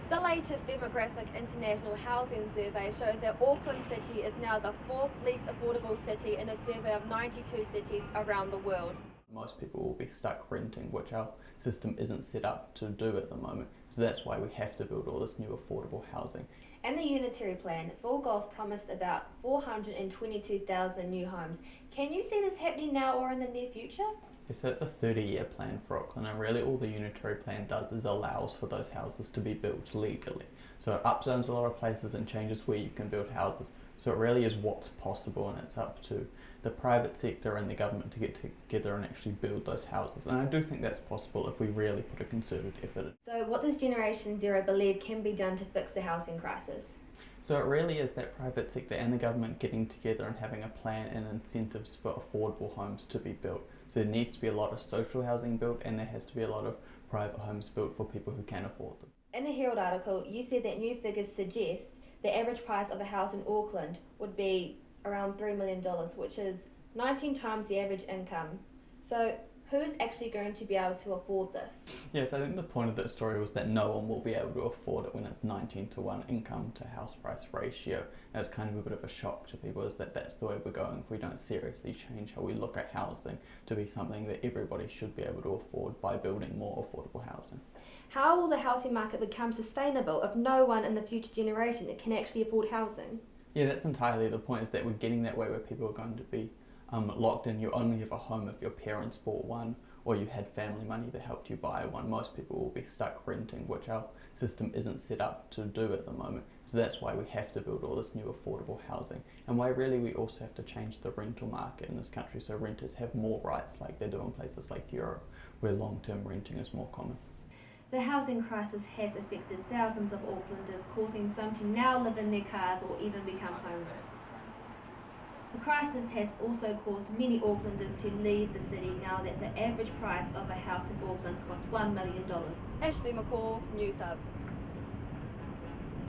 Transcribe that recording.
The latest demographic international housing survey shows that Auckland City is now the fourth least affordable city in a survey of 92 cities around the world. Most people will be stuck renting, which our system isn't set up to do at the moment. So that's why we have to build all this new affordable housing. In the unitary plan, Full Golf promised about 422,000 new homes. Can you see this happening now or in the near future? So it's a 30-year plan for Auckland, and really all the unitary plan does is allows for those houses to be built legally. So it upzones a lot of places and changes where you can build houses. So it really is what's possible, and it's up to the private sector and the government to get together and actually build those houses. And I do think that's possible if we really put a concerted effort in. So what does Generation Zero believe can be done to fix the housing crisis? So it really is that private sector and the government getting together and having a plan and incentives for affordable homes to be built. So there needs to be a lot of social housing built, and there has to be a lot of private homes built for people who can afford them. In a Herald article, you said that new figures suggest the average price of a house in Auckland would be around $3 million, which is 19 times the average income. So who's actually going to be able to afford this? Yes, I think the point of that story was that no one will be able to afford it when it's 19-to-1 income to house price ratio. And it's kind of a bit of a shock to people, is that that's the way we're going if we don't seriously change how we look at housing to be something that everybody should be able to afford by building more affordable housing. How will the housing market become sustainable if no one in the future generation can actually afford housing? Yeah, that's entirely the point, is that we're getting that way where people are going to be locked in. You only have a home if your parents bought one or you had family money that helped you buy one. Most people will be stuck renting, which our system isn't set up to do at the moment. So that's why we have to build all this new affordable housing, and why really we also have to change the rental market in this country so renters have more rights like they do in places like Europe, where long-term renting is more common. The housing crisis has affected thousands of Aucklanders, causing some to now live in their cars or even become homeless. The crisis has also caused many Aucklanders to leave the city now that the average price of a house in Auckland costs $1 million. Ashleigh, McCaull, News Hub.